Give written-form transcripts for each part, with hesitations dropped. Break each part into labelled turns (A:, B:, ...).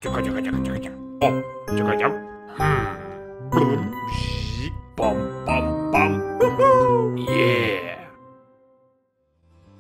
A: Тихо-тихо-тихо-тихо-тихо. О, тихо-тихо. Пам-пам-пам.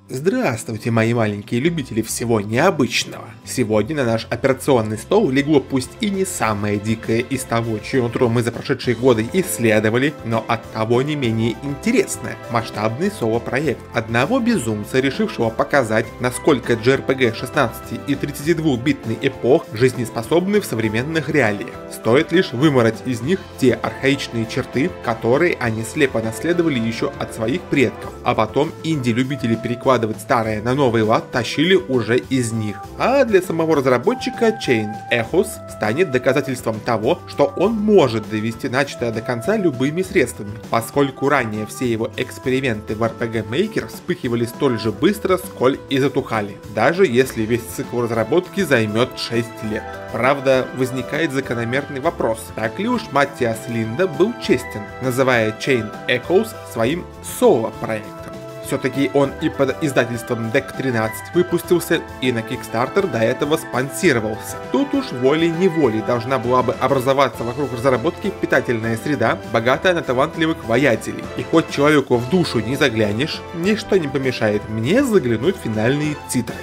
B: Здравствуйте, мои маленькие любители всего необычного. Сегодня на наш операционный стол легло пусть и не самое дикое из того, чье нутро мы за прошедшие годы исследовали, но оттого не менее интересное. Масштабный соло-проект одного безумца, решившего показать, насколько JRPG 16 и 32-битный эпох жизнеспособны в современных реалиях. Стоит лишь вымороть из них те архаичные черты, которые они слепо наследовали еще от своих предков, а потом инди-любители перекладывать старое на новый лад тащили уже из них. А для самого разработчика Chained Echoes станет доказательством того, что он может довести начатое до конца любыми средствами, поскольку ранее все его эксперименты в RPG Maker вспыхивали столь же быстро, сколь и затухали, даже если весь цикл разработки займет 6 лет. Правда, возникает закономерный вопрос, так ли уж Маттиас Линде был честен, называя Chained Echoes своим соло-проектом. Все-таки он и под издательством Deck 13 выпустился, и на Kickstarter до этого спонсировался. Тут уж волей-неволей должна была бы образоваться вокруг разработки питательная среда, богатая на талантливых воятелей. И хоть человеку в душу не заглянешь, ничто не помешает мне заглянуть в финальные титры.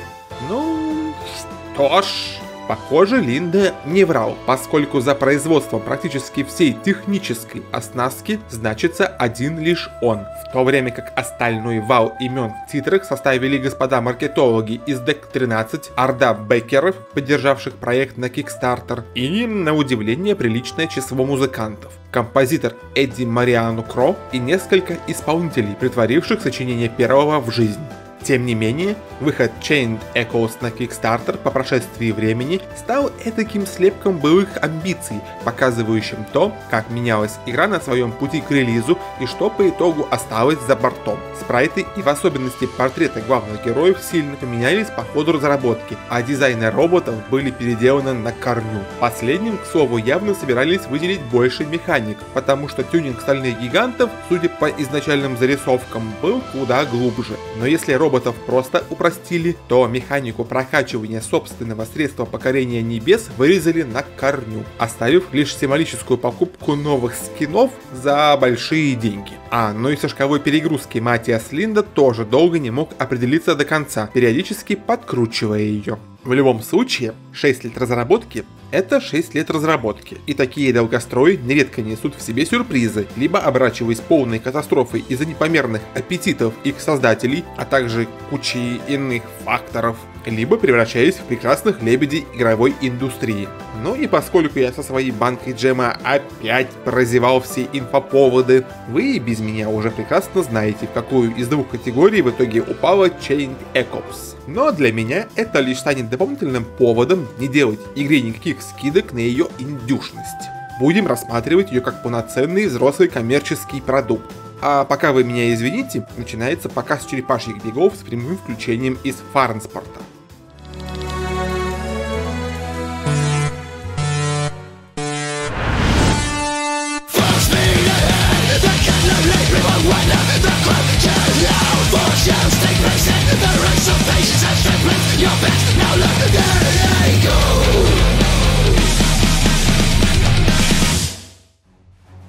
B: Ну, что ж... Похоже, Линде не врал, поскольку за производством практически всей технической оснастки значится один лишь он, в то время как остальной вал имен в титрах составили господа маркетологи из Deck 13, орда бэкеров, поддержавших проект на Kickstarter, и, на удивление, приличное число музыкантов. Композитор Эдди Мариану Кро и несколько исполнителей, притворивших сочинение первого в жизнь. Тем не менее, выход Chained Echoes на Kickstarter по прошествии времени стал этаким слепком былых амбиций, показывающим то, как менялась игра на своем пути к релизу и что по итогу осталось за бортом. Спрайты и в особенности портреты главных героев сильно поменялись по ходу разработки, а дизайны роботов были переделаны на корню. Последним, к слову, явно собирались выделить больше механик, потому что тюнинг стальных гигантов, судя по изначальным зарисовкам, был куда глубже. Но если роботов просто упростили, то механику прокачивания собственного средства покорения небес вырезали на корню, оставив лишь символическую покупку новых скинов за большие деньги. Ну и со шкалой перегрузки Маттиас Линде тоже долго не мог определиться до конца, периодически подкручивая ее. В любом случае, 6 лет разработки — это 6 лет разработки, и такие долгострои нередко несут в себе сюрпризы, либо оборачиваясь полной катастрофой из-за непомерных аппетитов их создателей, а также кучи иных факторов, либо превращаясь в прекрасных лебедей игровой индустрии. Ну и поскольку я со своей банкой джема опять прозевал все инфоповоды, вы и без меня уже прекрасно знаете, в какую из двух категорий в итоге упала Chained Echoes. Но для меня это лишь станет дополнительным поводом не делать игре никаких скидок на ее индюшность. Будем рассматривать ее как полноценный взрослый коммерческий продукт. А пока вы меня извините, начинается показ черепашьих бегов с прямым включением из Фарнспорта.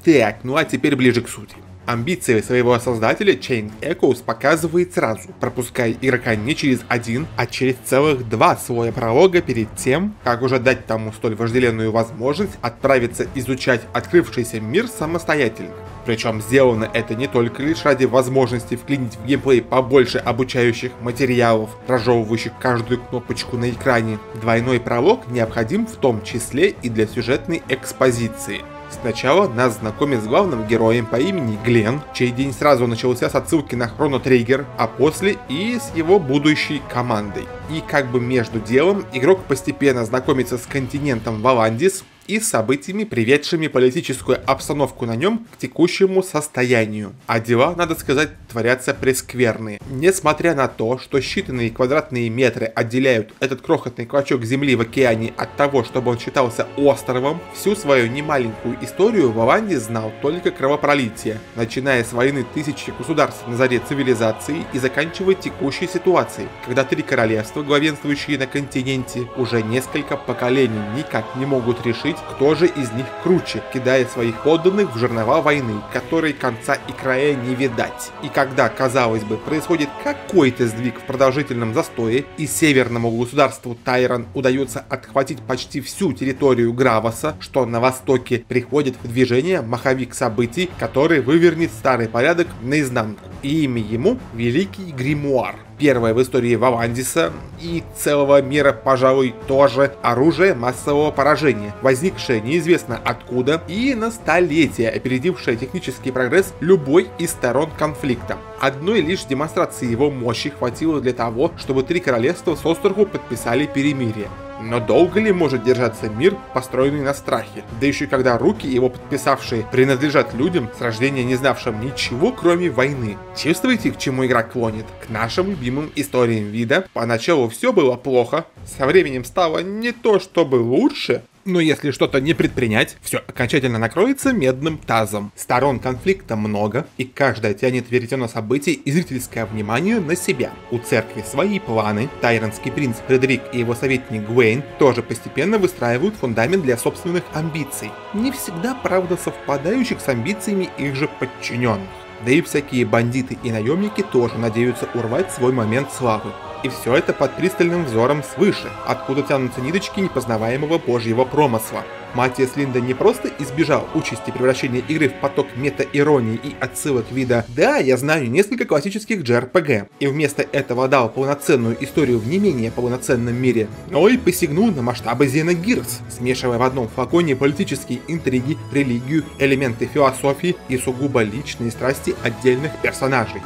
B: Так, ну а теперь ближе к сути. Амбиции своего создателя Chained Echoes показывает сразу, пропуская игрока не через один, а через целых 2 слоя пролога перед тем, как уже дать тому столь вожделенную возможность отправиться изучать открывшийся мир самостоятельно. Причем сделано это не только лишь ради возможности вклинить в геймплей побольше обучающих материалов, разжевывающих каждую кнопочку на экране. Двойной пролог необходим в том числе и для сюжетной экспозиции. Сначала нас знакомят с главным героем по имени Глен, чей день сразу начался с отсылки на Chrono Trigger, а после и с его будущей командой. И как бы между делом игрок постепенно знакомится с континентом Валандис, и событиями, приведшими политическую обстановку на нем к текущему состоянию. А дела, надо сказать, творятся прескверные. Несмотря на то, что считанные квадратные метры отделяют этот крохотный клочок земли в океане от того, чтобы он считался островом, всю свою немаленькую историю Ваванди знал только кровопролитие, начиная с войны тысячи государств на заре цивилизации и заканчивая текущей ситуацией, когда три королевства, главенствующие на континенте, уже несколько поколений никак не могут решить, кто же из них круче, кидая своих подданных в жернова войны, которой конца и края не видать. И когда, казалось бы, происходит какой-то сдвиг в продолжительном застое, и северному государству Тайран удается отхватить почти всю территорию Гравоса, что на востоке, приходит в движение маховик событий, который вывернет старый порядок наизнанку. И имя ему — Великий Гримуар. Первое в истории Вавандиса и целого мира, пожалуй, тоже оружие массового поражения, возникшее неизвестно откуда и на столетия опередившее технический прогресс любой из сторон конфликта. Одной лишь демонстрации его мощи хватило для того, чтобы три королевства с острова подписали перемирие. Но долго ли может держаться мир, построенный на страхе? Да еще когда руки, его подписавшие, принадлежат людям, с рождения не знавшим ничего, кроме войны. Чувствуете, к чему игра клонит? К нашим любимым историям вида. Поначалу все было плохо, со временем стало не то чтобы лучше, но если что-то не предпринять, все окончательно накроется медным тазом. Сторон конфликта много, и каждая тянет веретено событий и зрительское внимание на себя. У церкви свои планы, тайронский принц Фредерик и его советник Гвейн тоже постепенно выстраивают фундамент для собственных амбиций. Не всегда, правда, совпадающих с амбициями их же подчиненных. Да и всякие бандиты и наемники тоже надеются урвать свой момент славы. И все это под пристальным взором свыше, откуда тянутся ниточки непознаваемого божьего промысла. Матиас Линда не просто избежал участи превращения игры в поток мета-иронии и отсылок вида «Да, я знаю несколько классических JRPG», и вместо этого дал полноценную историю в не менее полноценном мире, но и посягнул на масштабы Xenogears, смешивая в одном флаконе политические интриги, религию, элементы философии и сугубо личные страсти отдельных персонажей.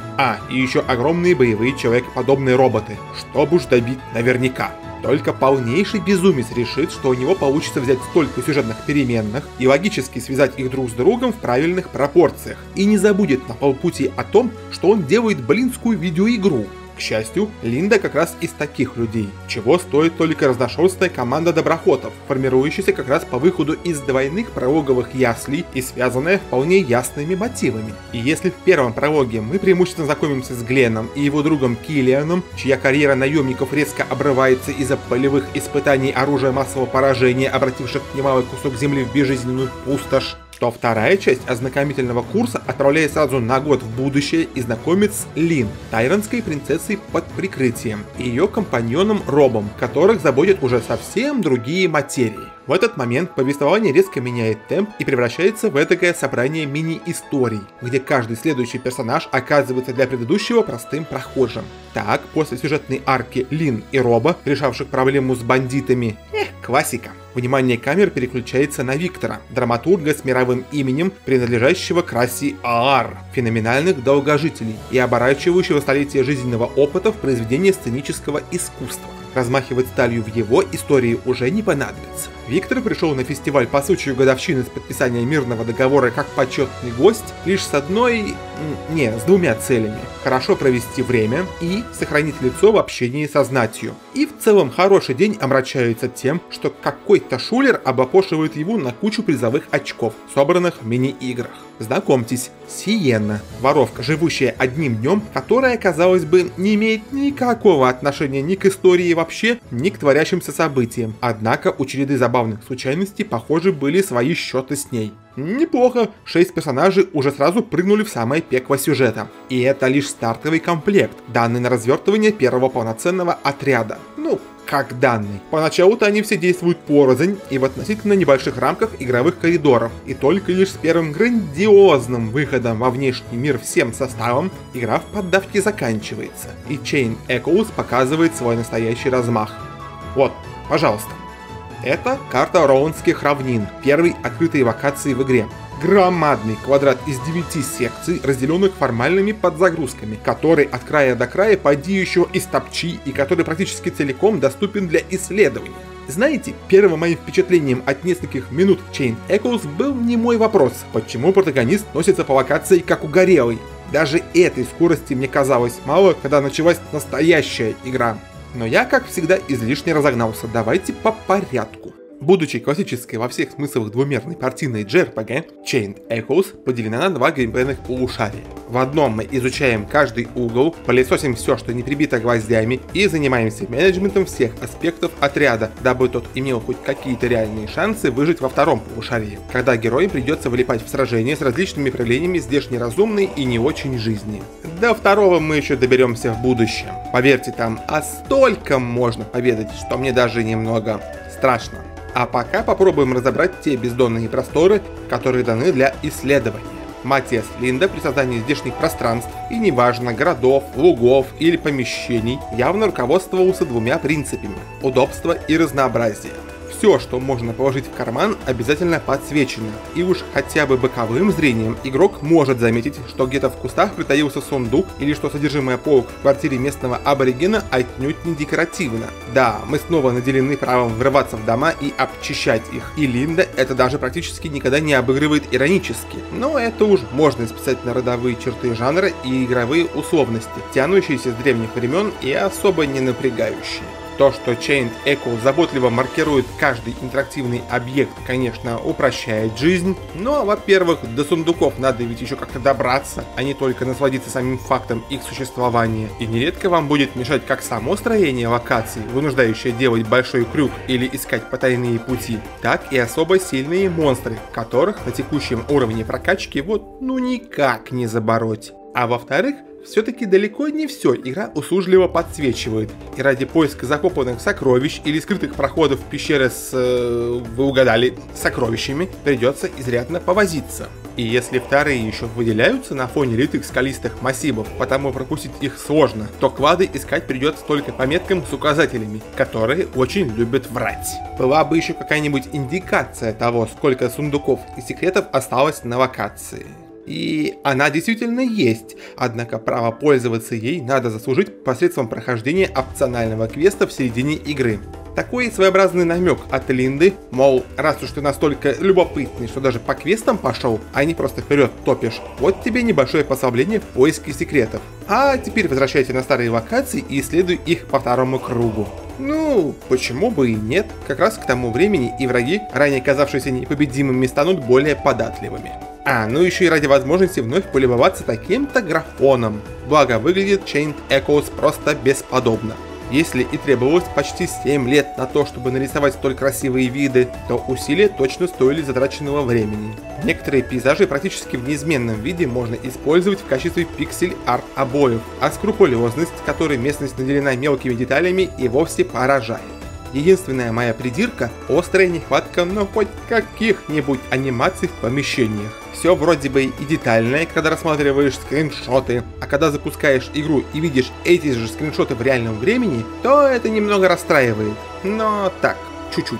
B: И еще огромные боевые человекоподобные роботы, чтобы уж добить наверняка. Только полнейший безумец решит, что у него получится взять столько сюжетных переменных и логически связать их друг с другом в правильных пропорциях. И не забудет на полпути о том, что он делает блинскую видеоигру. К счастью, Линда как раз из таких людей, чего стоит только разношерстная команда доброхотов, формирующаяся как раз по выходу из двойных прологовых яслей и связанная вполне ясными мотивами. И если в первом прологе мы преимущественно знакомимся с Гленном и его другом Киллианом, чья карьера наемников резко обрывается из-за полевых испытаний оружия массового поражения, обративших немалый кусок земли в безжизненную пустошь, то вторая часть ознакомительного курса отправляет сразу на год в будущее и знакомит с Лин, тайронской принцессой под прикрытием, и ее компаньоном Робом, которых заботят уже совсем другие материи. В этот момент повествование резко меняет темп и превращается в эдакое собрание мини-историй, где каждый следующий персонаж оказывается для предыдущего простым прохожим. Так, после сюжетной арки Лин и Роба, решавших проблему с бандитами, классика, внимание камер переключается на Виктора, драматурга с мировым именем, принадлежащего к расе Аар, феноменальных долгожителей и оборачивающего столетия жизненного опыта в произведение сценического искусства. Размахивать сталью в его истории уже не понадобится. Виктор пришел на фестиваль по случаю годовщины с подписания мирного договора как почетный гость лишь с двумя целями. Хорошо провести время и сохранить лицо в общении со знатью. И в целом хороший день омрачается тем, что какой-то шулер облапошивает его на кучу призовых очков, собранных в мини-играх. Знакомьтесь, Сиенна, воровка, живущая одним днем, которая, казалось бы, не имеет никакого отношения ни к истории вообще, ни к творящимся событиям. Однако у череды забавных случайностей, похоже, были свои счеты с ней. Неплохо, 6 персонажей уже сразу прыгнули в самое пекло сюжета. И это лишь стартовый комплект, данный на развертывание первого полноценного отряда. Как данный. Поначалу-то они все действуют порознь и в относительно небольших рамках игровых коридоров. И только лишь с первым грандиозным выходом во внешний мир всем составом игра в поддавке заканчивается. И Chain Echoes показывает свой настоящий размах. Вот, пожалуйста. Это карта Роунских равнин, первой открытой локации в игре. Громадный квадрат из 9 секций, разделенных формальными подзагрузками, который от края до края поди еще истопчи и который практически целиком доступен для исследований. Знаете, первым моим впечатлением от нескольких минут Chain Echoes был немой вопрос, почему протагонист носится по локации как угорелый. Даже этой скорости мне казалось мало, когда началась настоящая игра. Но я, как всегда, излишне разогнался, давайте по порядку. Будучи классической во всех смыслах двумерной партийной JRPG, Chain Echoes поделена на два геймплейных полушария. В одном мы изучаем каждый угол, пылесосим все, что не прибито гвоздями, и занимаемся менеджментом всех аспектов отряда, дабы тот имел хоть какие-то реальные шансы выжить во втором полушарии, когда героям придется вылипать в сражения с различными проявлениями здешней разумной и не очень жизни. До второго мы еще доберемся в будущем. Поверьте, там столько можно поведать, что мне даже немного страшно. А пока попробуем разобрать те бездонные просторы, которые даны для исследования. Матиас Линда при создании здешних пространств, и неважно городов, лугов или помещений, явно руководствовался двумя принципами – удобство и разнообразие. Все, что можно положить в карман, обязательно подсвечено, и уж хотя бы боковым зрением игрок может заметить, что где-то в кустах притаился сундук или что содержимое полок в квартире местного аборигена отнюдь не декоративно. Да, мы снова наделены правом врываться в дома и обчищать их, и Линда это даже практически никогда не обыгрывает иронически, но это уж можно списать на родовые черты жанра и игровые условности, тянущиеся с древних времен и особо не напрягающие. То, что Chain Echoes заботливо маркирует каждый интерактивный объект, конечно, упрощает жизнь, но, во-первых, до сундуков надо ведь еще как-то добраться, а не только насладиться самим фактом их существования. И нередко вам будет мешать как само строение локаций, вынуждающее делать большой крюк или искать потайные пути, так и особо сильные монстры, которых на текущем уровне прокачки никак не забороть. А во-вторых, все-таки далеко не все игра услужливо подсвечивает, и ради поиска закопанных сокровищ или скрытых проходов в пещеры с, вы угадали, сокровищами, придется изрядно повозиться. И если вторые еще выделяются на фоне литых скалистых массивов, потому пропустить их сложно, то клады искать придется только по меткам с указателями, которые очень любят врать. Была бы еще какая-нибудь индикация того, сколько сундуков и секретов осталось на локации. И она действительно есть, однако право пользоваться ей надо заслужить посредством прохождения опционального квеста в середине игры. Такой своеобразный намек от Линды, мол, раз уж ты настолько любопытный, что даже по квестам пошел, а не просто вперед топишь, вот тебе небольшое послабление в поиске секретов. А теперь возвращайся на старые локации и исследуй их по второму кругу. Ну, почему бы и нет, как раз к тому времени и враги, ранее казавшиеся непобедимыми, станут более податливыми. Ну еще и ради возможности вновь полюбоваться таким-то графоном. Благо выглядит Chain Echoes просто бесподобно. Если и требовалось почти 7 лет на то, чтобы нарисовать столь красивые виды, то усилия точно стоили затраченного времени. Некоторые пейзажи практически в неизменном виде можно использовать в качестве пиксель-арт обоев, а скрупулезность, которой местность наделена мелкими деталями, и вовсе поражает. Единственная моя придирка – острая нехватка, хоть каких-нибудь анимаций в помещениях. Все вроде бы и детальное, когда рассматриваешь скриншоты, а когда запускаешь игру и видишь эти же скриншоты в реальном времени, то это немного расстраивает. Но так, чуть-чуть.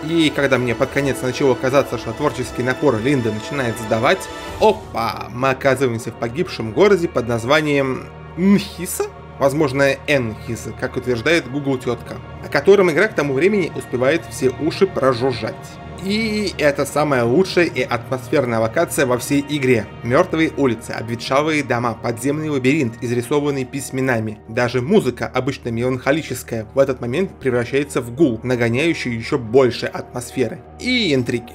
B: И когда мне под конец начало казаться, что творческий напор Линды начинает сдавать, опа, мы оказываемся в погибшем городе под названием Нхиса? Возможно, Энхиса, как утверждает Google тетка, о котором игра к тому времени успевает все уши прожужжать. И это самая лучшая и атмосферная локация во всей игре. Мертвые улицы, обветшалые дома, подземный лабиринт, изрисованный письменами. Даже музыка, обычно меланхолическая, в этот момент превращается в гул, нагоняющий еще больше атмосферы и интриги.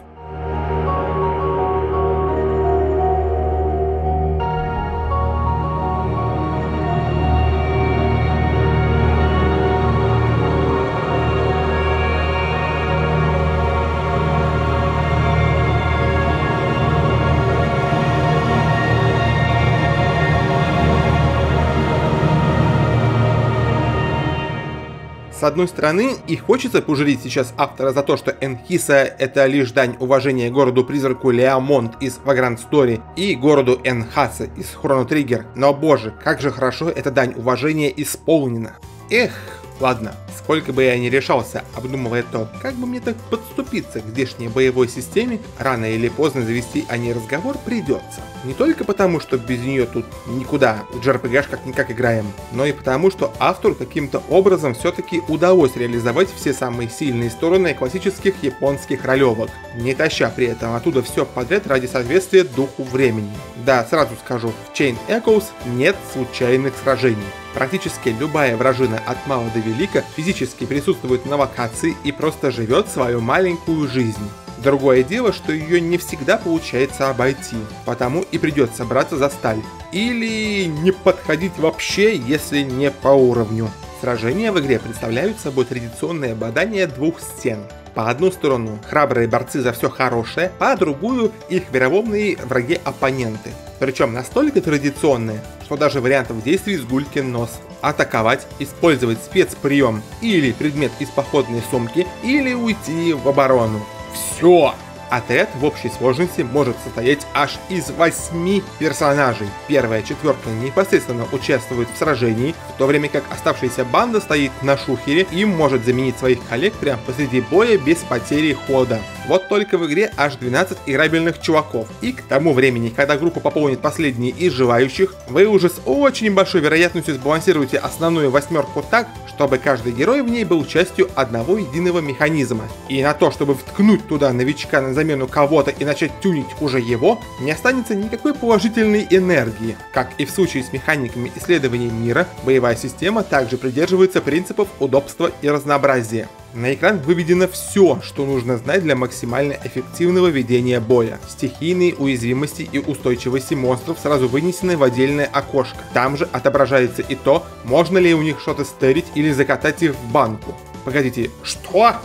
B: С одной стороны, и хочется пожалеть сейчас автора за то, что Энхиса — это лишь дань уважения городу-призраку Леомонт из Vagrant Story и городу Энхаса из Chrono Trigger, но боже, как же хорошо эта дань уважения исполнена. Эх, ладно, Сколько бы я ни решался, обдумывая то, как бы мне так подступиться к здешней боевой системе, рано или поздно завести о ней разговор придется. Не только потому, что без нее тут никуда, в JRPG как-никак играем, но и потому, что автору каким-то образом все-таки удалось реализовать все самые сильные стороны классических японских ролевок, не таща при этом оттуда все подряд ради соответствия духу времени. Да, сразу скажу, в Chain Echoes нет случайных сражений. Практически любая вражина от мала до велика физически присутствует на локации и просто живет свою маленькую жизнь. Другое дело, что ее не всегда получается обойти, потому и придется браться за сталь. Или не подходить вообще, если не по уровню. Сражения в игре представляют собой традиционное бадание двух стен. По одну сторону храбрые борцы за все хорошее, по другую их вероломные враги-оппоненты. Причем настолько традиционные, что даже вариантов действий с гулькин нос. Атаковать, использовать спецприем или предмет из походной сумки, или уйти в оборону. Все! Отряд в общей сложности может состоять аж из 8 персонажей. Первая четверка непосредственно участвует в сражении, в то время как оставшаяся банда стоит на шухере и может заменить своих коллег прямо посреди боя без потери хода. Вот только в игре аж 12 играбельных чуваков, и к тому времени, когда группа пополнит последние из желающих, вы уже с очень большой вероятностью сбалансируете основную восьмерку так, чтобы каждый герой в ней был частью одного единого механизма. И на то, чтобы вткнуть туда новичка на замену кого-то и начать тюнить уже его, не останется никакой положительной энергии. Как и в случае с механиками исследования мира, боевая система также придерживается принципов удобства и разнообразия. На экран выведено все, что нужно знать для максимально эффективного ведения боя. Стихийные уязвимости и устойчивости монстров сразу вынесены в отдельное окошко. Там же отображается и то, можно ли у них что-то стерить или закатать их в банку. Погодите, что?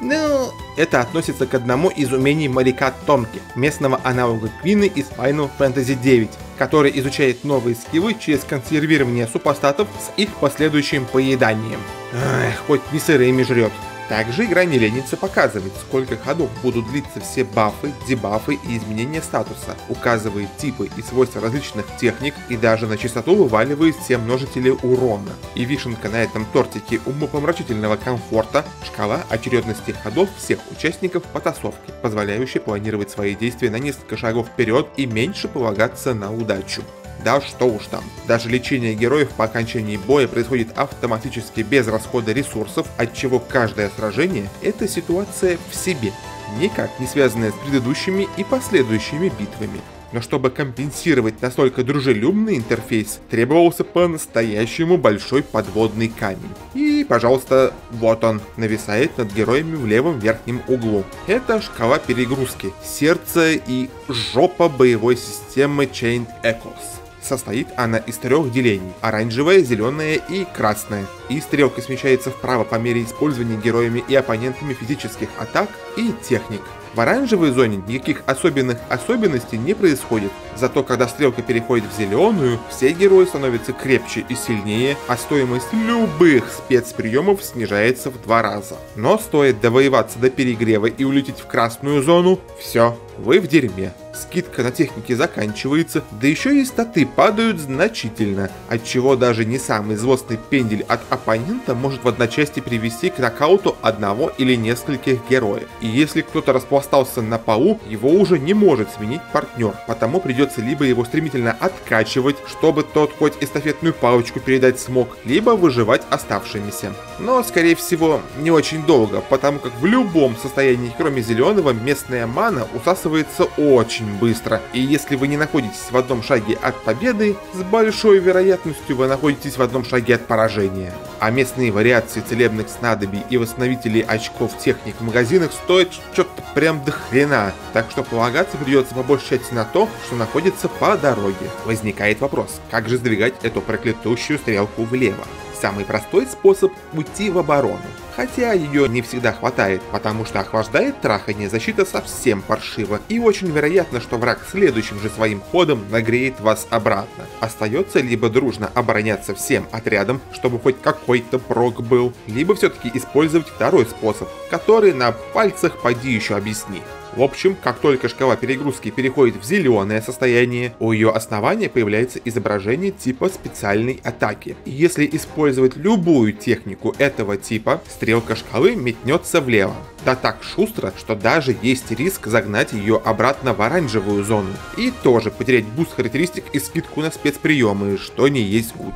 B: Ну, это относится к одному из умений моряка Томки, местного аналога Квины из Final Fantasy IX, который изучает новые скиллы через консервирование супостатов с их последующим поеданием. Эх, хоть не сырыми жрет. Также игра не ленится показывать, сколько ходов будут длиться все бафы, дебафы и изменения статуса, указывает типы и свойства различных техник и даже на чистоту вываливает все множители урона. И вишенка на этом тортике умопомрачительного комфорта — шкала очередности ходов всех участников потасовки, позволяющая планировать свои действия на несколько шагов вперед и меньше полагаться на удачу. Да что уж там, даже лечение героев по окончании боя происходит автоматически без расхода ресурсов, отчего каждое сражение — это ситуация в себе, никак не связанная с предыдущими и последующими битвами. Но чтобы компенсировать настолько дружелюбный интерфейс, требовался по-настоящему большой подводный камень. И, пожалуйста, вот он, нависает над героями в левом верхнем углу. Это шкала перегрузки, сердце и жопа боевой системы Chain Echoes. Состоит она из 3 делений – оранжевое, зеленое и красное. И стрелка смещается вправо по мере использования героями и оппонентами физических атак и техник. В оранжевой зоне никаких особенных особенностей не происходит, зато когда стрелка переходит в зеленую, все герои становятся крепче и сильнее, а стоимость любых спецприемов снижается в 2 раза. Но стоит довоеваться до перегрева и улететь в красную зону, все, вы в дерьме. Скидка на техники заканчивается, да еще и статы падают значительно, отчего даже не самый злостный пендель от оппонента может в одночасье привести к нокауту одного или нескольких героев. И если кто-то распластался на полу, его уже не может сменить партнер, потому придется либо его стремительно откачивать, чтобы тот хоть эстафетную палочку передать смог, либо выживать оставшимися. Но, скорее всего, не очень долго, потому как в любом состоянии, кроме зеленого, местная мана усасывается очень быстро, и если вы не находитесь в одном шаге от победы, с большой вероятностью вы находитесь в одном шаге от поражения. А местные вариации целебных снадобий и восстановителей очков техник в магазинах стоят что-то прям до хрена, так что полагаться придется по большей части на то, что находится по дороге. Возникает вопрос, как же сдвигать эту проклятущую стрелку влево? Самый простой способ — уйти в оборону. Хотя ее не всегда хватает, потому что охлаждает трахание защита совсем паршиво, и очень вероятно, что враг следующим же своим ходом нагреет вас обратно. Остается либо дружно обороняться всем отрядом, чтобы хоть какой-то прок был, либо все-таки использовать второй способ, который на пальцах поди еще объясни. В общем, как только шкала перегрузки переходит в зеленое состояние, у ее основания появляется изображение типа специальной атаки. И если использовать любую технику этого типа, стрелка шкалы метнется влево. Да так шустро, что даже есть риск загнать ее обратно в оранжевую зону. И тоже потерять буст характеристик и скидку на спецприемы, что не есть гуд.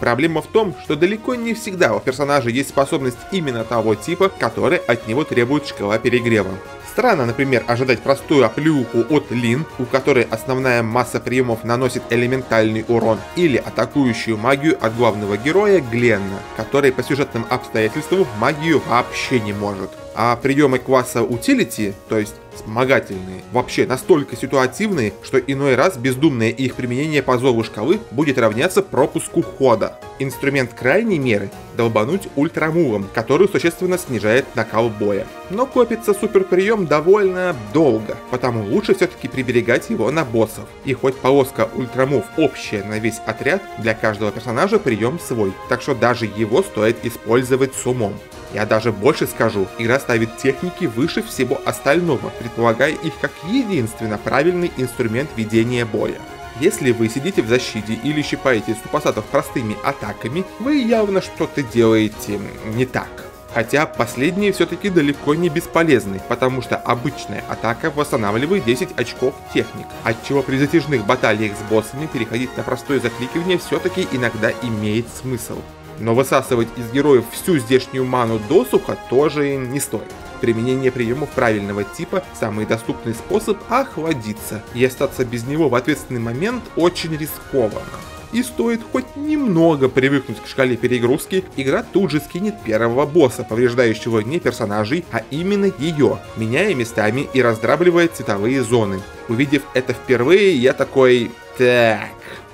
B: Проблема в том, что далеко не всегда у персонажа есть способность именно того типа, который от него требует шкала перегрева. Странно, например, ожидать простую оплюху от Лин, у которой основная масса приемов наносит элементальный урон, или атакующую магию от главного героя Гленна, который по сюжетным обстоятельствам магию вообще не может. А приемы класса Utility, то есть вспомогательные, вообще настолько ситуативные, что иной раз бездумное их применение по зову шкалы будет равняться пропуску хода. Инструмент крайней меры — долбануть ультрамувом, который существенно снижает накал боя. Но копится суперприем довольно долго, потому лучше все-таки приберегать его на боссов. И хоть полоска ультрамув общая на весь отряд, для каждого персонажа прием свой, так что даже его стоит использовать с умом. Я даже больше скажу, игра ставит техники выше всего остального, предполагая их как единственно правильный инструмент ведения боя. Если вы сидите в защите или щипаете супостатов простыми атаками, вы явно что-то делаете не так. Хотя последние все-таки далеко не бесполезны, потому что обычная атака восстанавливает 10 очков техник, отчего при затяжных баталиях с боссами переходить на простое закликивание все-таки иногда имеет смысл. Но высасывать из героев всю здешнюю ману досуха тоже не стоит. Применение приемов правильного типа – самый доступный способ охладиться, и остаться без него в ответственный момент очень рискованно. И стоит хоть немного привыкнуть к шкале перегрузки, игра тут же скинет первого босса, повреждающего не персонажей, а именно ее, меняя местами и раздравливая цветовые зоны. Увидев это впервые, я такой: так,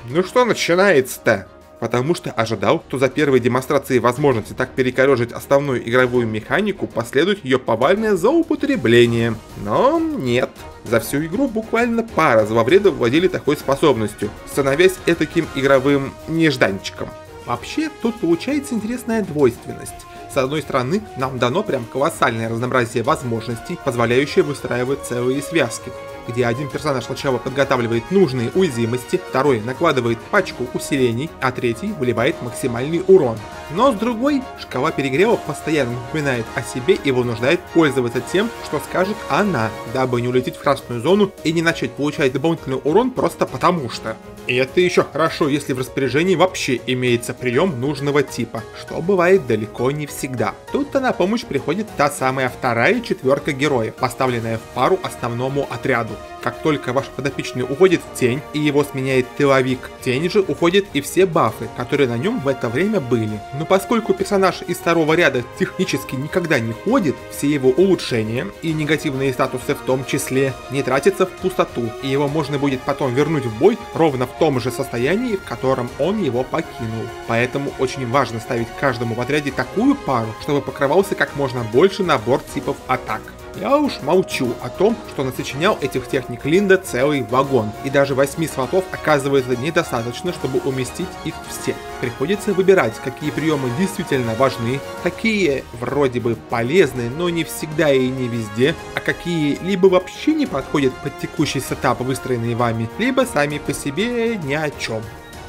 B: ну что начинается-то? Потому что ожидал, что за первой демонстрацией возможности так перекорежить основную игровую механику последует ее повальное злоупотребление. Но нет. За всю игру буквально пара зловредов владели такой способностью, становясь этаким игровым нежданчиком. Вообще, тут получается интересная двойственность. С одной стороны, нам дано прям колоссальное разнообразие возможностей, позволяющее выстраивать целые связки, где один персонаж сначала подготавливает нужные уязвимости, второй накладывает пачку усилений, а третий выливает максимальный урон. Но с другой, шкала перегрева постоянно напоминает о себе и вынуждает пользоваться тем, что скажет она, дабы не улететь в красную зону и не начать получать дополнительный урон просто потому что. И это еще хорошо, если в распоряжении вообще имеется прием нужного типа, что бывает далеко не всегда. Тут-то на помощь приходит та самая вторая четверка героев, поставленная в пару основному отряду. Как только ваш подопечный уходит в тень и его сменяет тыловик, в тень же уходят и все бафы, которые на нем в это время были. Но поскольку персонаж из второго ряда технически никогда не ходит, все его улучшения, и негативные статусы в том числе, не тратятся в пустоту, и его можно будет потом вернуть в бой ровно в том же состоянии, в котором он его покинул. Поэтому очень важно ставить каждому в отряде такую пару, чтобы покрывался как можно больше набор типов атак. Я уж молчу о том, что насочинял этих техник Линда целый вагон, и даже 8 слотов оказывается недостаточно, чтобы уместить их все. Приходится выбирать, какие приемы действительно важны, какие вроде бы полезны, но не всегда и не везде, а какие либо вообще не подходят под текущий сетап, выстроенный вами, либо сами по себе ни о чем.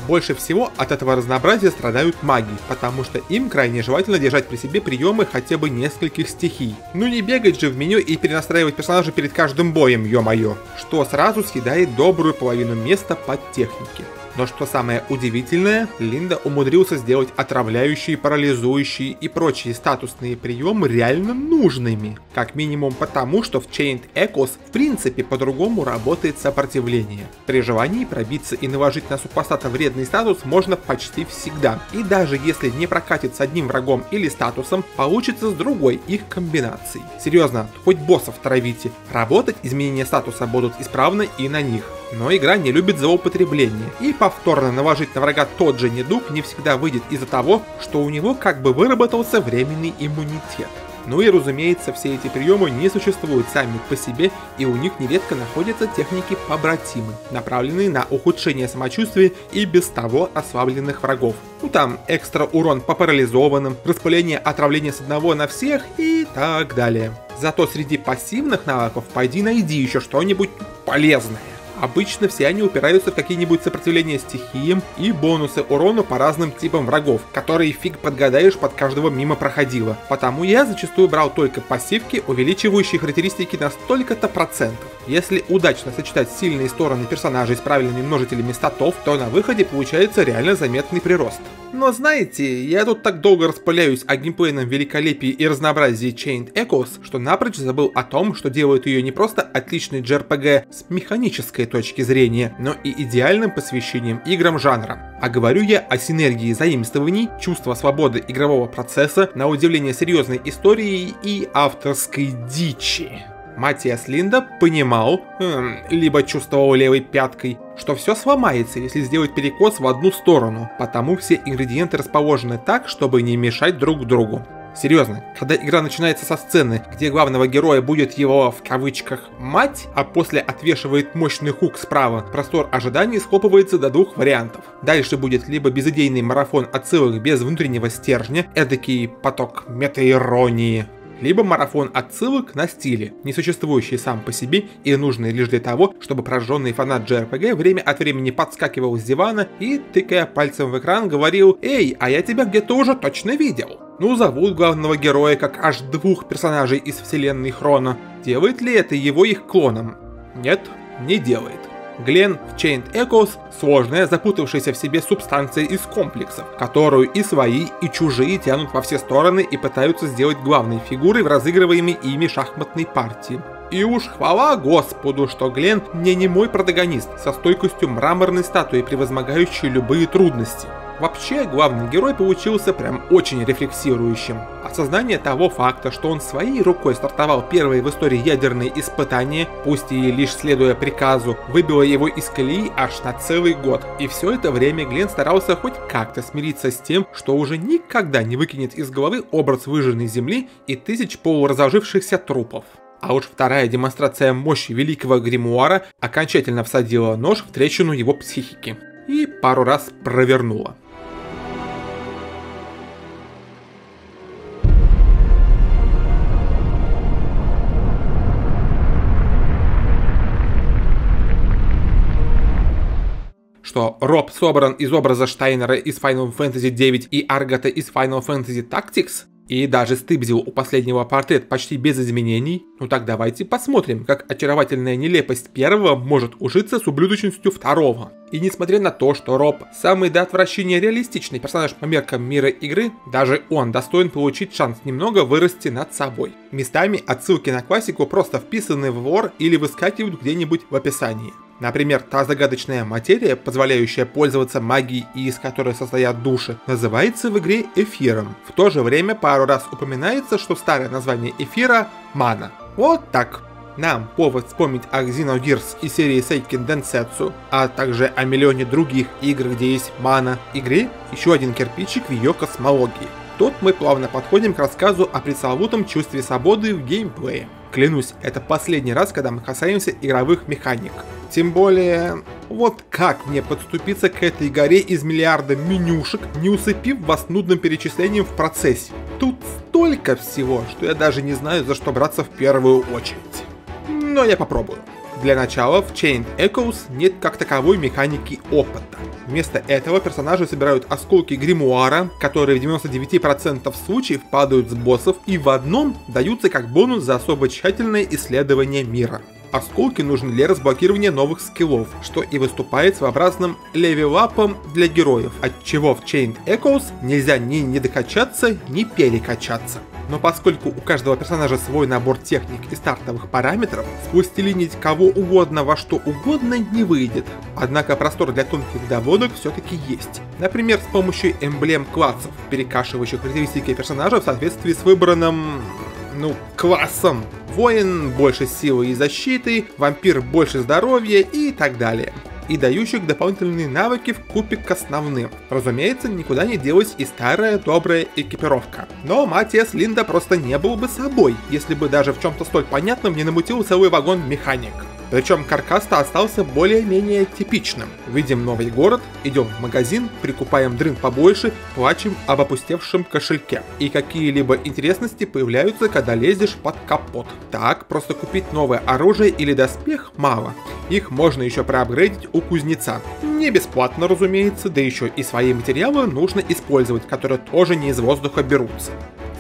B: Больше всего от этого разнообразия страдают маги, потому что им крайне желательно держать при себе приемы хотя бы нескольких стихий. Ну не бегать же в меню и перенастраивать персонажа перед каждым боем, ё-моё, что сразу съедает добрую половину места под техники. Но что самое удивительное, Линда умудрился сделать отравляющие, парализующие и прочие статусные приемы реально нужными. Как минимум потому, что в Chained Echoes в принципе по-другому работает сопротивление. При желании пробиться и наложить на супостата вредный статус можно почти всегда. И даже если не прокатит с одним врагом или статусом, получится с другой их комбинацией. Серьезно, хоть боссов травите. Работать изменения статуса будут исправно и на них. Но игра не любит злоупотребление, и повторно наложить на врага тот же недуг не всегда выйдет из-за того, что у него как бы выработался временный иммунитет. Ну и разумеется, все эти приемы не существуют сами по себе, и у них нередко находятся техники-побратимы, направленные на ухудшение самочувствия и без того ослабленных врагов. Ну там экстра урон по парализованным, распыление отравления с одного на всех и так далее. Зато среди пассивных навыков пойди найди еще что-нибудь полезное. Обычно все они упираются в какие-нибудь сопротивления стихиям и бонусы урону по разным типам врагов, которые фиг подгадаешь под каждого мимо проходила. Потому я зачастую брал только пассивки, увеличивающие характеристики на столько-то процентов. Если удачно сочетать сильные стороны персонажей с правильными множителями статов, то на выходе получается реально заметный прирост. Но знаете, я тут так долго распыляюсь о геймплейном великолепии и разнообразии Chained Echoes, что напрочь забыл о том, что делает ее не просто отличной JRPG с механической точки зрения, но и идеальным посвящением играм жанра. А говорю я о синергии заимствований, чувства свободы игрового процесса, на удивление серьезной истории и авторской дичи. Матиас Линда понимал, либо чувствовал левой пяткой, что все сломается, если сделать перекос в одну сторону, потому все ингредиенты расположены так, чтобы не мешать друг другу. Серьезно, когда игра начинается со сцены, где главного героя будет его, в кавычках, мать, а после отвешивает мощный хук справа, простор ожиданий схлопывается до двух вариантов. Дальше будет либо безыдейный марафон отсылок без внутреннего стержня, эдакий поток метаиронии, либо марафон отсылок на стиле, не существующий сам по себе и нужный лишь для того, чтобы прожженный фанат JRPG время от времени подскакивал с дивана и, тыкая пальцем в экран, говорил: «Эй, а я тебя где-то уже точно видел». Ну, зовут главного героя как аж двух персонажей из вселенной Хроно. Делает ли это его их клоном? Нет, не делает. Глен в Chained Echoes — сложная, запутавшаяся в себе субстанция из комплексов, которую и свои, и чужие тянут во все стороны и пытаются сделать главной фигурой в разыгрываемой ими шахматной партии. И уж хвала Господу, что Глен не немой протагонист со стойкостью мраморной статуи, превозмогающей любые трудности. Вообще, главный герой получился прям очень рефлексирующим. Осознание того факта, что он своей рукой стартовал первые в истории ядерные испытания, пусть и лишь следуя приказу, выбило его из колеи аж на целый год. И все это время Глен старался хоть как-то смириться с тем, что уже никогда не выкинет из головы образ выжженной земли и тысяч полуразложившихся трупов. А уж вторая демонстрация мощи великого гримуара окончательно всадила нож в трещину его психики. И пару раз провернула. Что Роб собран из образа Штайнера из Final Fantasy IX и Аргата из Final Fantasy Tactics, и даже стыбзил у последнего портрет почти без изменений, ну так давайте посмотрим, как очаровательная нелепость первого может ужиться с ублюдочностью второго. И несмотря на то, что Роб самый до отвращения реалистичный персонаж по меркам мира игры, даже он достоин получить шанс немного вырасти над собой. Местами отсылки на классику просто вписаны в лор или выскакивают где-нибудь в описании. Например, та загадочная материя, позволяющая пользоваться магией и из которой состоят души, называется в игре эфиром. В то же время пару раз упоминается, что старое название эфира — мана. Вот так. Нам повод вспомнить о Xenogears и серии Seiken Densetsu, а также о миллионе других игр, где есть мана, игре еще один кирпичик в ее космологии. Тут мы плавно подходим к рассказу о пресловутом чувстве свободы в геймплее. Клянусь, это последний раз, когда мы касаемся игровых механик. Тем более, вот как мне подступиться к этой горе из миллиарда менюшек, не усыпив вас нудным перечислением в процессе? Тут столько всего, что я даже не знаю, за что браться в первую очередь. Но я попробую. Для начала в Chained Echoes нет как таковой механики опыта. Вместо этого персонажи собирают осколки гримуара, которые в 99% случаев падают с боссов и в одном даются как бонус за особо тщательное исследование мира. Осколки нужны для разблокирования новых скиллов, что и выступает своеобразным левелапом для героев, отчего в Chained Echoes нельзя ни недокачаться, ни перекачаться. Но поскольку у каждого персонажа свой набор техник и стартовых параметров, спустилинить кого угодно во что угодно не выйдет. Однако простор для тонких доводок все-таки есть. Например, с помощью эмблем классов, перекашивающих характеристики персонажа в соответствии с выбранным, классом. Воин больше силы и защиты, вампир больше здоровья и так далее. и дающих дополнительные навыки вкупе к основным. Разумеется, никуда не делась и старая добрая экипировка. Но Матиас Линда просто не был бы собой, если бы даже в чем-то столь понятном не намутил целый вагон механик. Причем каркас-то остался более-менее типичным. Видим новый город, идем в магазин, прикупаем дрын побольше, плачем об опустевшем кошельке. И какие-либо интересности появляются, когда лезешь под капот. Так, просто купить новое оружие или доспех мало. Их можно еще проапгрейдить у кузнеца. Не бесплатно, разумеется, да еще и свои материалы нужно использовать, которые тоже не из воздуха берутся.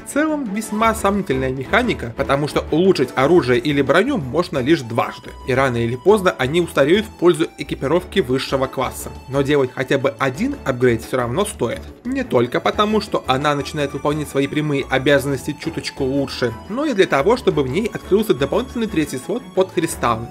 B: В целом, весьма сомнительная механика, потому что улучшить оружие или броню можно лишь дважды, и рано или поздно они устареют в пользу экипировки высшего класса. Но делать хотя бы один апгрейд все равно стоит. Не только потому, что она начинает выполнять свои прямые обязанности чуточку лучше, но и для того, чтобы в ней открылся дополнительный третий слот под кристаллы.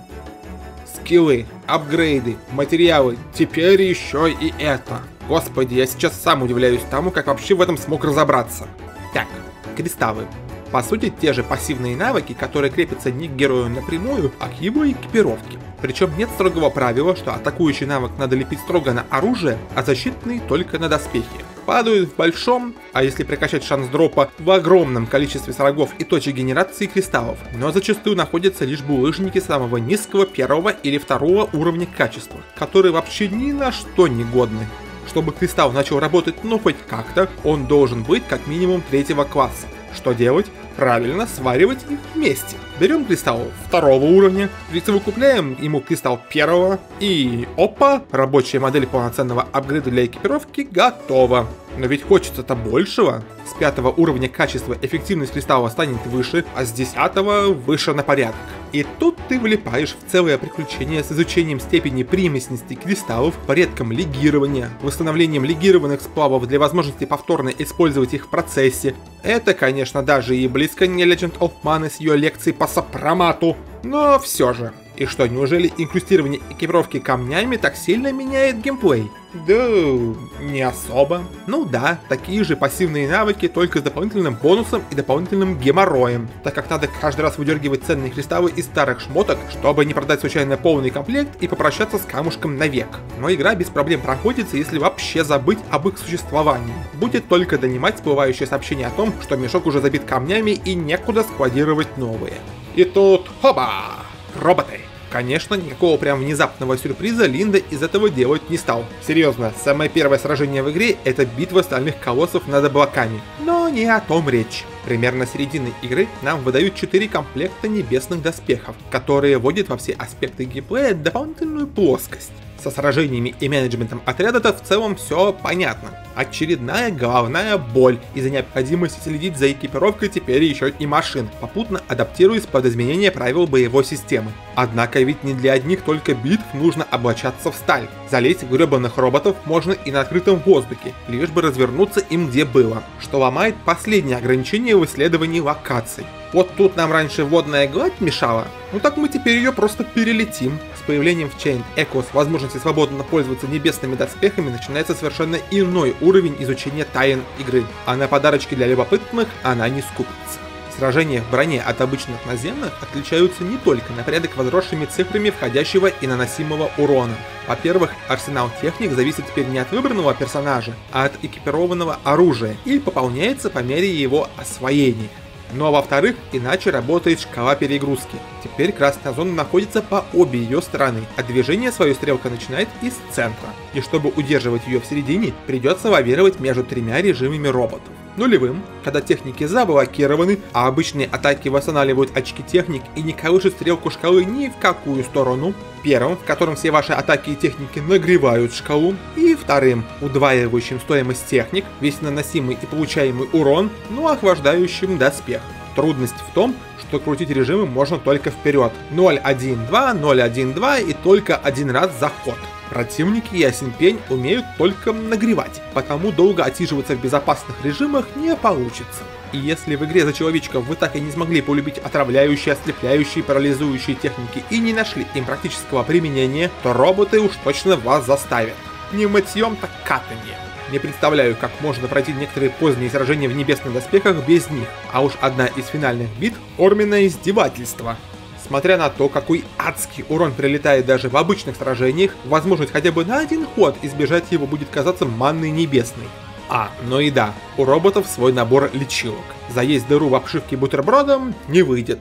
B: Скиллы, апгрейды, материалы, теперь еще и это. Господи, я сейчас сам удивляюсь тому, как вообще в этом смог разобраться. Так. Кристаллы. По сути, те же пассивные навыки, которые крепятся не к герою напрямую, а к его экипировке. Причем нет строгого правила, что атакующий навык надо лепить строго на оружие, а защитный только на доспехи. Падают в большом, а если прокачать шанс дропа, в огромном количестве срагов и точек генерации кристаллов, но зачастую находятся лишь булыжники самого низкого первого или второго уровня качества, которые вообще ни на что не годны. Чтобы кристалл начал работать, ну хоть как-то, он должен быть как минимум третьего класса. Что делать? Правильно, сваривать их вместе. Берем кристалл второго уровня, присовокупляем ему кристалл первого, и опа, рабочая модель полноценного апгрейда для экипировки готова. Но ведь хочется-то большего. С 5 уровня качества эффективность кристалла станет выше, а с 10 выше на порядок. И тут ты влипаешь в целое приключение с изучением степени примесности кристаллов, порядком легирования, восстановлением легированных сплавов для возможности повторно использовать их в процессе. Это, конечно, даже и близко не Legend of Mana с ее лекцией по сопромату, но все же. И что, неужели инкрустирование экипировки камнями так сильно меняет геймплей? Да, не особо. Ну да, такие же пассивные навыки, только с дополнительным бонусом и дополнительным геморроем, так как надо каждый раз выдергивать ценные кристаллы из старых шмоток, чтобы не продать случайно полный комплект и попрощаться с камушком навек. Но игра без проблем проходится, если вообще забыть об их существовании. Будет только донимать всплывающее сообщение о том, что мешок уже забит камнями и некуда складировать новые. И тут хоба! Роботы. Конечно, никакого прям внезапного сюрприза Линда из этого делать не стал. Серьезно, самое первое сражение в игре — это битва стальных колоссов над облаками. Но не о том речь. Примерно с середины игры нам выдают 4 комплекта небесных доспехов, которые вводят во все аспекты геймплея дополнительную плоскость. Со сражениями и менеджментом отряда-то в целом все понятно. Очередная головная боль из-за необходимости следить за экипировкой теперь еще и машин, попутно адаптируясь под изменения правил боевой системы. Однако ведь не для одних только битв нужно облачаться в сталь. Залезть в гребаных роботов можно и на открытом воздухе, лишь бы развернуться им где было, что ломает последнее ограничение в исследовании локаций. Вот тут нам раньше водная гладь мешала, ну так мы теперь ее просто перелетим. С появлением в Chained Echoes возможности свободно пользоваться небесными доспехами начинается совершенно иной уровень изучения тайн игры, а на подарочки для любопытных она не скупится. Сражения в броне от обычных наземных отличаются не только на порядок возросшими цифрами входящего и наносимого урона. Во-первых, арсенал техник зависит теперь не от выбранного персонажа, а от экипированного оружия и пополняется по мере его освоения. Ну а во-вторых, иначе работает шкала перегрузки. Теперь красная зона находится по обе ее стороны, а движение свою стрелка начинает из центра. И чтобы удерживать ее в середине, придется лавировать между 3 режимами роботов. Нулевым, когда техники заблокированы, а обычные атаки восстанавливают очки техник и не колышут стрелку шкалы ни в какую сторону. Первым, в котором все ваши атаки и техники нагревают шкалу. И вторым, удваивающим стоимость техник, весь наносимый и получаемый урон, но охлаждающим доспех. Трудность в том, что крутить режимы можно только вперед. 0.1.2, 0.1.2 и только один раз за ход. Противники, ясен пень, умеют только нагревать, потому долго отсиживаться в безопасных режимах не получится. И если в игре за человечков вы так и не смогли полюбить отравляющие, ослепляющие, парализующие техники и не нашли им практического применения, то роботы уж точно вас заставят. Не мытьем, так катанье. Не представляю, как можно пройти некоторые поздние сражения в небесных доспехах без них, а уж одна из финальных битв — Орминое издевательство. Несмотря на то, какой адский урон прилетает даже в обычных сражениях, возможность хотя бы на один ход избежать его будет казаться манной небесной. Ну и да, у роботов свой набор лечилок. Заесть дыру в обшивке бутербродом не выйдет.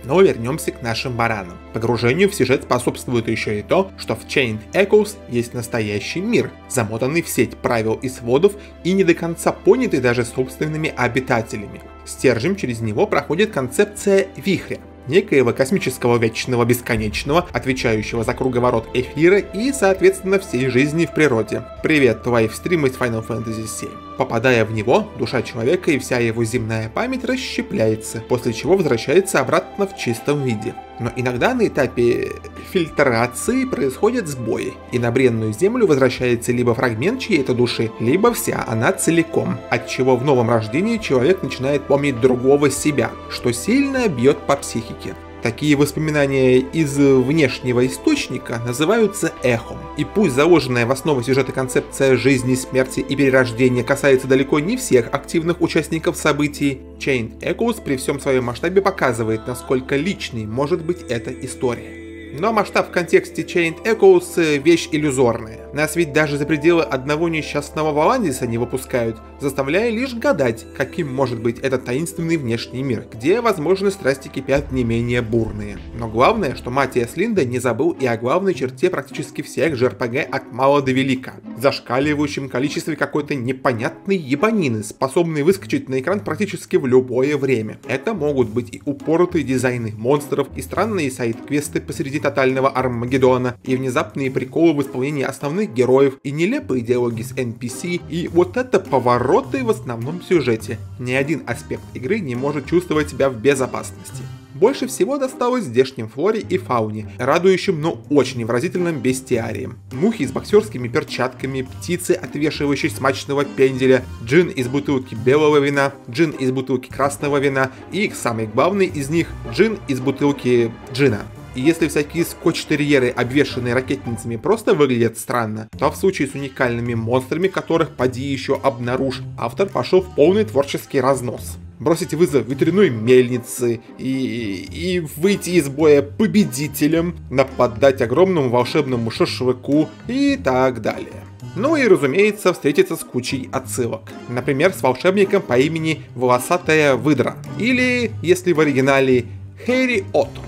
B: Но вернемся к нашим баранам. Погружению в сюжет способствует еще и то, что в Chained Echoes есть настоящий мир, замотанный в сеть правил и сводов и не до конца понятый даже собственными обитателями. Стержнем через него проходит концепция вихря, некоего космического вечного бесконечного, отвечающего за круговорот эфира и, соответственно, всей жизни в природе. Привет, лайвстрим из Final Fantasy VII. Попадая в него, душа человека и вся его земная память расщепляется, после чего возвращается обратно в чистом виде. Но иногда на этапе фильтрации происходят сбои, и на бренную землю возвращается либо фрагмент чьей-то души, либо вся она целиком, отчего в новом рождении человек начинает помнить другого себя, что сильно бьет по психике. Такие воспоминания из внешнего источника называются эхом. И пусть заложенная в основу сюжета концепция жизни, смерти и перерождения касается далеко не всех активных участников событий, Chained Echoes при всем своем масштабе показывает, насколько личной может быть эта история. Но масштаб в контексте Chained Echoes вещь иллюзорная. Нас ведь даже за пределы одного несчастного Валандиса не выпускают, заставляя лишь гадать, каким может быть этот таинственный внешний мир, где, возможно, страсти кипят не менее бурные. Но главное, что Матиас Линде не забыл и о главной черте практически всех JRPG от мала до велика. Зашкаливающем количестве какой-то непонятной ебанины, способной выскочить на экран практически в любое время. Это могут быть и упоротые дизайны монстров, и странные сайд-квесты посреди тотального Армагеддона, и внезапные приколы в исполнении основных героев, и нелепые диалоги с NPC, и вот это повороты в основном сюжете. Ни один аспект игры не может чувствовать себя в безопасности. Больше всего досталось здешним флоре и фауне, радующим, но очень выразительным бестиарием. Мухи с боксерскими перчатками, птицы, отвешивающие смачного пенделя, джин из бутылки белого вина, джин из бутылки красного вина и, самый главный из них, джин из бутылки джина. И если всякие скотч-терьеры, обвешанные ракетницами, просто выглядят странно, то в случае с уникальными монстрами, которых поди еще обнаружь, автор пошел в полный творческий разнос. Бросить вызов ветряной мельнице и выйти из боя победителем, нападать огромному волшебному шашлыку и так далее. Ну и, разумеется, встретиться с кучей отсылок. Например, с волшебником по имени Волосатая Выдра. Или, если в оригинале, Хэри Отто.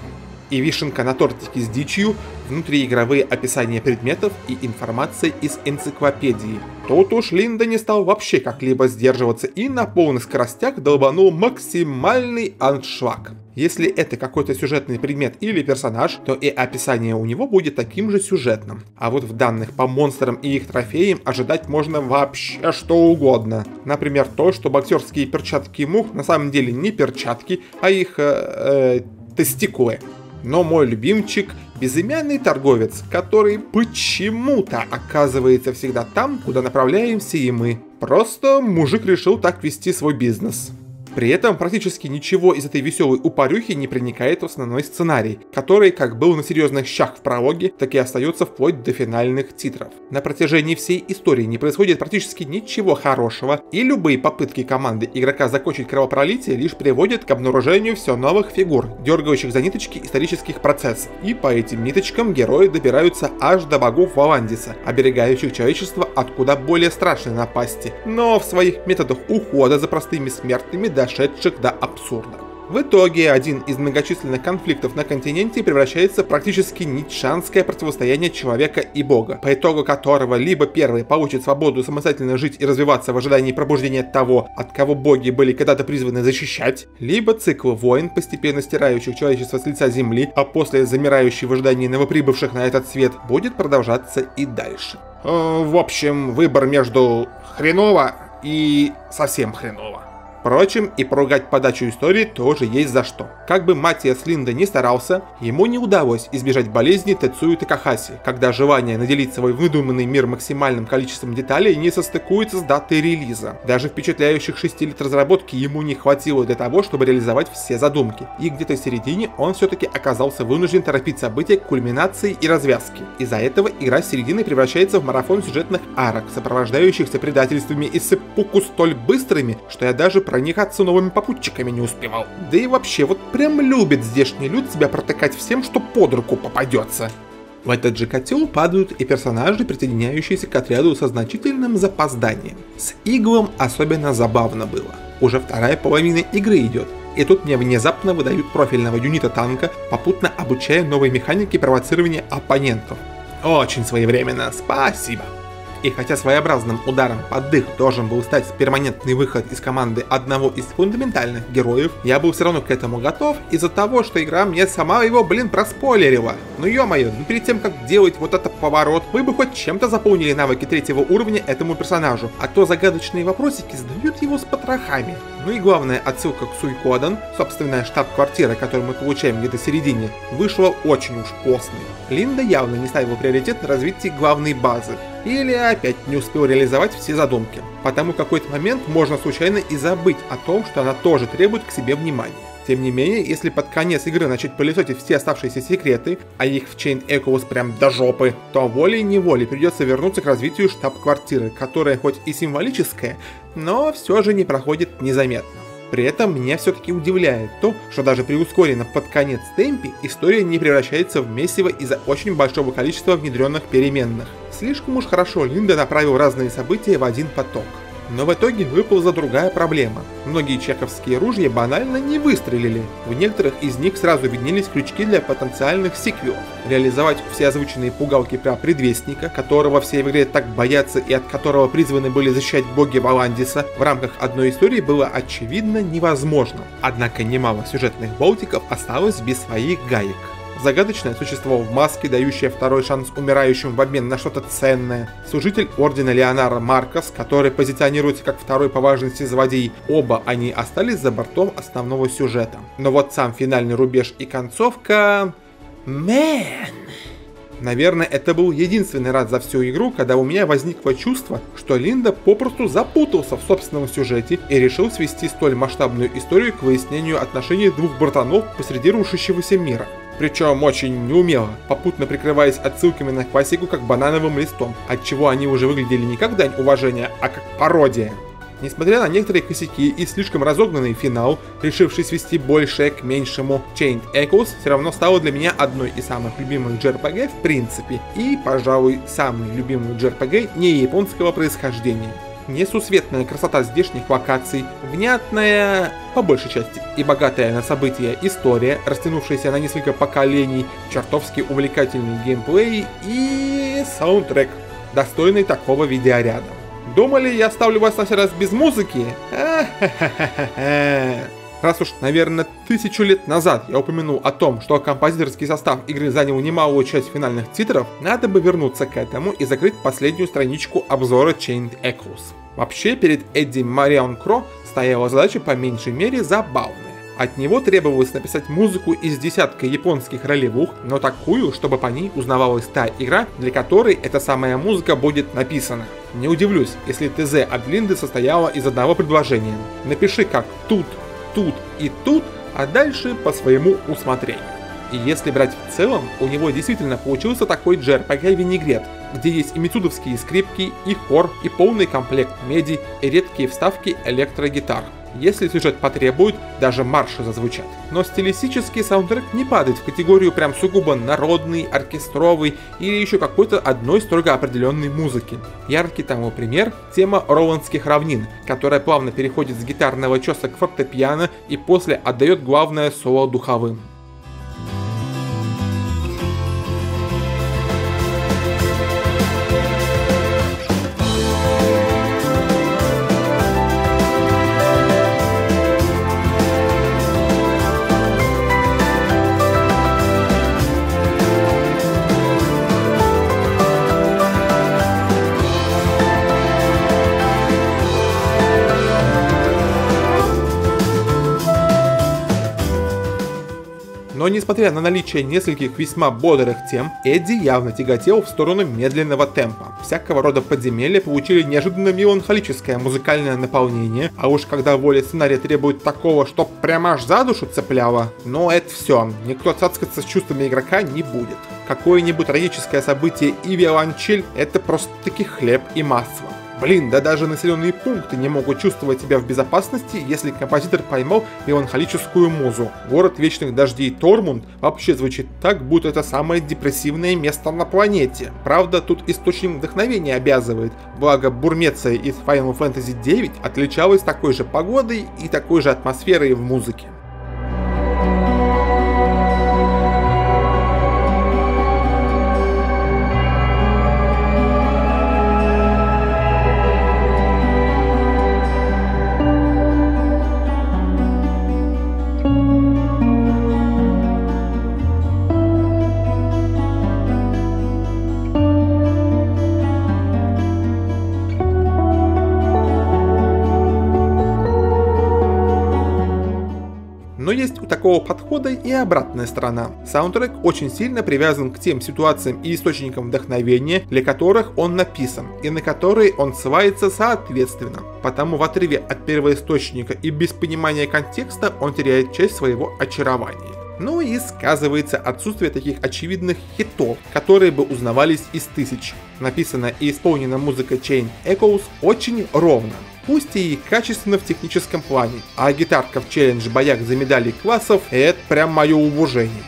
B: И вишенка на тортике с дичью, внутриигровые описания предметов и информация из энциклопедии. Тут уж Линде не стал вообще как-либо сдерживаться и на полных скоростях долбанул максимальный аншлаг. Если это какой-то сюжетный предмет или персонаж, то и описание у него будет таким же сюжетным. А вот в данных по монстрам и их трофеям ожидать можно вообще что угодно. Например, то, что боксерские перчатки мух на самом деле не перчатки, а их тестикулы. Но мой любимчик — безымянный торговец, который почему-то оказывается всегда там, куда направляемся и мы. Просто мужик решил так вести свой бизнес. При этом практически ничего из этой веселой упарюхи не проникает в основной сценарий, который как был на серьезных щах в прологе, так и остается вплоть до финальных титров. На протяжении всей истории не происходит практически ничего хорошего, и любые попытки команды игрока закончить кровопролитие лишь приводят к обнаружению все новых фигур, дергающих за ниточки исторических процессов. И по этим ниточкам герои добираются аж до богов Валандиса, оберегающих человечество от куда более страшной напасти, но в своих методах ухода за простыми смертными дошедших до абсурда. В итоге один из многочисленных конфликтов на континенте превращается в практически ницшанское противостояние человека и бога, по итогу которого либо первый получит свободу самостоятельно жить и развиваться в ожидании пробуждения того, от кого боги были когда-то призваны защищать, либо цикл войн, постепенно стирающих человечество с лица земли, а после замирающий в ожидании новоприбывших на этот свет, будет продолжаться и дальше. В общем, выбор между хреново и совсем хреново. Впрочем, и поругать подачу истории тоже есть за что. Как бы Матиас Линде не старался, ему не удалось избежать болезни Тецуи Такахаси, когда желание наделить свой выдуманный мир максимальным количеством деталей не состыкуется с датой релиза. Даже впечатляющих 6 лет разработки ему не хватило для того, чтобы реализовать все задумки. И где-то в середине он все-таки оказался вынужден торопить события к кульминации и развязке. Из-за этого игра с середины превращается в марафон сюжетных арок, сопровождающихся предательствами и сеппуку столь быстрыми, что я даже проникаться новыми попутчиками не успевал. Да и вообще, вот прям любит здешний люд себя протыкать всем, что под руку попадется. В этот же котел падают и персонажи, присоединяющиеся к отряду со значительным запозданием. С Иглом особенно забавно было. Уже вторая половина игры идет, и тут мне внезапно выдают профильного юнита танка, попутно обучая новой механике провоцирования оппонентов. Очень своевременно, спасибо. И хотя своеобразным ударом под дых должен был стать перманентный выход из команды одного из фундаментальных героев, я был все равно к этому готов из-за того, что игра мне сама его, проспойлерила. Ну ё-моё, перед тем как делать вот этот поворот, вы бы хоть чем-то заполнили навыки 3-го уровня этому персонажу, а то загадочные вопросики сдают его с потрохами. Ну и главная отсылка к Суйкоден, собственная штаб-квартира, которую мы получаем где-то в середине, вышла очень уж постной. Линда явно не ставила приоритет на развитие главной базы. Или опять не успел реализовать все задумки. Потому в какой-то момент можно случайно и забыть о том, что она тоже требует к себе внимания. Тем не менее, если под конец игры начать пылесосить все оставшиеся секреты, а их в Chained Echoes прям до жопы, то волей-неволей придется вернуться к развитию штаб-квартиры, которая хоть и символическая, но все же не проходит незаметно. При этом меня все-таки удивляет то, что даже при ускоренном под конец темпе история не превращается в месиво из-за очень большого количества внедренных переменных. Слишком уж хорошо Линда направил разные события в один поток. Но в итоге выползла другая проблема. Многие чеховские ружья банально не выстрелили. В некоторых из них сразу виднелись крючки для потенциальных сиквелов. Реализовать все озвученные пугалки про предвестника, которого все в игре так боятся и от которого призваны были защищать боги Валандиса, в рамках одной истории было очевидно невозможно. Однако немало сюжетных болтиков осталось без своих гаек. Загадочное существо в маске, дающее второй шанс умирающим в обмен на что-то ценное. Служитель ордена Леонара Маркос, который позиционируется как второй по важности злодей. Оба они остались за бортом основного сюжета. Но вот сам финальный рубеж и концовка... Наверное, это был единственный раз за всю игру, когда у меня возникло чувство, что Линда попросту запутался в собственном сюжете и решил свести столь масштабную историю к выяснению отношений двух братанов посреди рушащегося мира. Причем очень неумело, попутно прикрываясь отсылками на классику как банановым листом, отчего они уже выглядели не как дань уважения, а как пародия. Несмотря на некоторые косяки и слишком разогнанный финал, решивший свести большее к меньшему, Chained Echoes все равно стала для меня одной из самых любимых JRPG в принципе, и, пожалуй, самый любимый JRPG не японского происхождения. Несусветная красота здешних локаций, внятная, по большей части, и богатая на события история, растянувшаяся на несколько поколений, чертовски увлекательный геймплей и саундтрек, достойный такого видеоряда. Думали, я оставлю вас на сей раз без музыки? Раз уж, наверное, 1000 лет назад я упомянул о том, что композиторский состав игры занял немалую часть финальных титров, надо бы вернуться к этому и закрыть последнюю страничку обзора Chained Echoes. Вообще, перед Эдди Марион Кро стояла задача по меньшей мере забавная. От него требовалось написать музыку из десятка японских ролевух, но такую, чтобы по ней узнавалась та игра, для которой эта самая музыка будет написана. Не удивлюсь, если ТЗ от Линды состояла из одного предложения. Напиши как тут, тут и тут, а дальше по своему усмотрению. И если брать в целом, у него действительно получился такой JRPG-винегрет, где есть и мицудовские скрипки, и хор, и полный комплект меди, и редкие вставки электрогитар. Если сюжет потребует, даже марши зазвучат. Но стилистический саундтрек не падает в категорию прям сугубо народный, оркестровый или еще какой-то одной строго определенной музыки. Яркий тому пример — тема Роландских равнин, которая плавно переходит с гитарного чёса к фортепиано и после отдает главное соло духовым. Но несмотря на наличие нескольких весьма бодрых тем, Эдди явно тяготел в сторону медленного темпа. Всякого рода подземелья получили неожиданно меланхолическое музыкальное наполнение, а уж когда воля сценария требует такого, чтоб прямо аж за душу цепляло, но это все, никто цацкаться с чувствами игрока не будет. Какое-нибудь трагическое событие и виолончель — это просто-таки хлеб и масло. Блин, да даже населенные пункты не могут чувствовать себя в безопасности, если композитор поймал меланхолическую музу. Город вечных дождей Тормунд вообще звучит так, будто это самое депрессивное место на планете. Правда, тут источник вдохновения обязывает, благо Бурмеция из Final Fantasy IX отличалась такой же погодой и такой же атмосферой в музыке. Но есть у такого подхода и обратная сторона. Саундтрек очень сильно привязан к тем ситуациям и источникам вдохновения, для которых он написан, и на которые он ссылается соответственно. Потому в отрыве от первоисточника и без понимания контекста он теряет часть своего очарования. Ну и сказывается отсутствие таких очевидных хитов, которые бы узнавались из тысяч. Написана и исполнена музыка Chain Echoes очень ровно, пусть и качественно в техническом плане, а гитарка в челлендж-боях за медали классов — это прям мое уважение.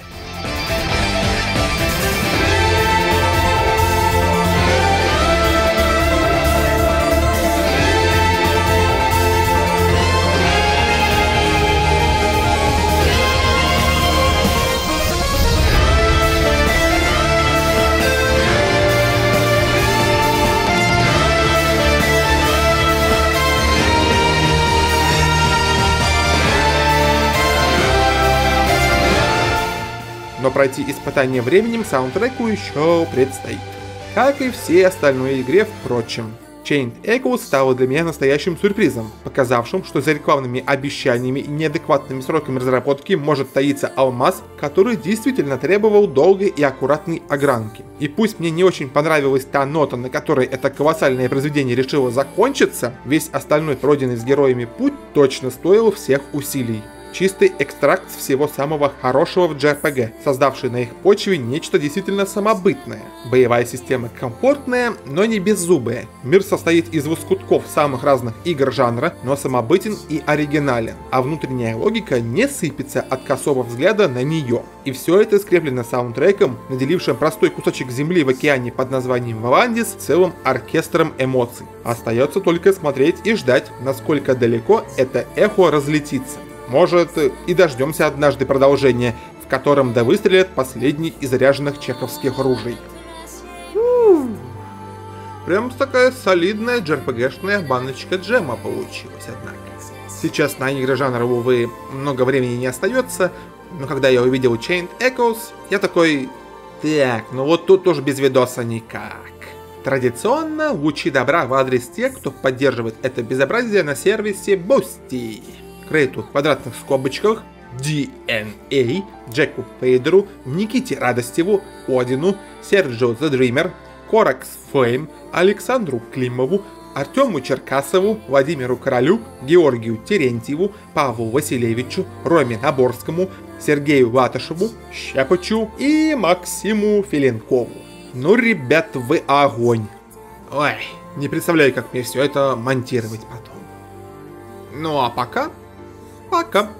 B: Но пройти испытание временем саундтреку еще предстоит. Как и всей остальной игре, впрочем. Chain Echoes стала для меня настоящим сюрпризом, показавшим, что за рекламными обещаниями и неадекватными сроками разработки может таиться алмаз, который действительно требовал долгой и аккуратной огранки. И пусть мне не очень понравилась та нота, на которой это колоссальное произведение решило закончиться, весь остальной пройденный с героями путь точно стоил всех усилий. Чистый экстракт всего самого хорошего в JRPG, создавший на их почве нечто действительно самобытное. Боевая система комфортная, но не беззубая. Мир состоит из лоскутков самых разных игр жанра, но самобытен и оригинален, а внутренняя логика не сыпется от косого взгляда на нее. И все это скреплено саундтреком, наделившим простой кусочек земли в океане под названием Валандис целым оркестром эмоций. Остается только смотреть и ждать, насколько далеко это эхо разлетится. Может, и дождемся однажды продолжения, в котором да выстрелят последний из заряженных чеховских ружей. Прям такая солидная JRPG-шная баночка джема получилась, однако. Сейчас на игры жанра, увы, много времени не остается, но когда я увидел Chain Echoes, я такой: так, ну вот тут уж без видоса никак. Традиционно лучи добра в адрес тех, кто поддерживает это безобразие на сервисе Boosty. Крейту в квадратных скобочках, DNA, Джеку Фейдеру, Никите Радостеву, Одину, Серджио The Dreamer, Коракс Флейм, Александру Климову, Артему Черкасову, Владимиру Королю, Георгию Терентьеву, Павлу Василевичу, Роме Наборскому, Сергею Латышеву, Щепачу и Максиму Филенкову. Ну, ребят, вы огонь. Ой, не представляю, как мне все это монтировать потом. Ну а пока... Пока.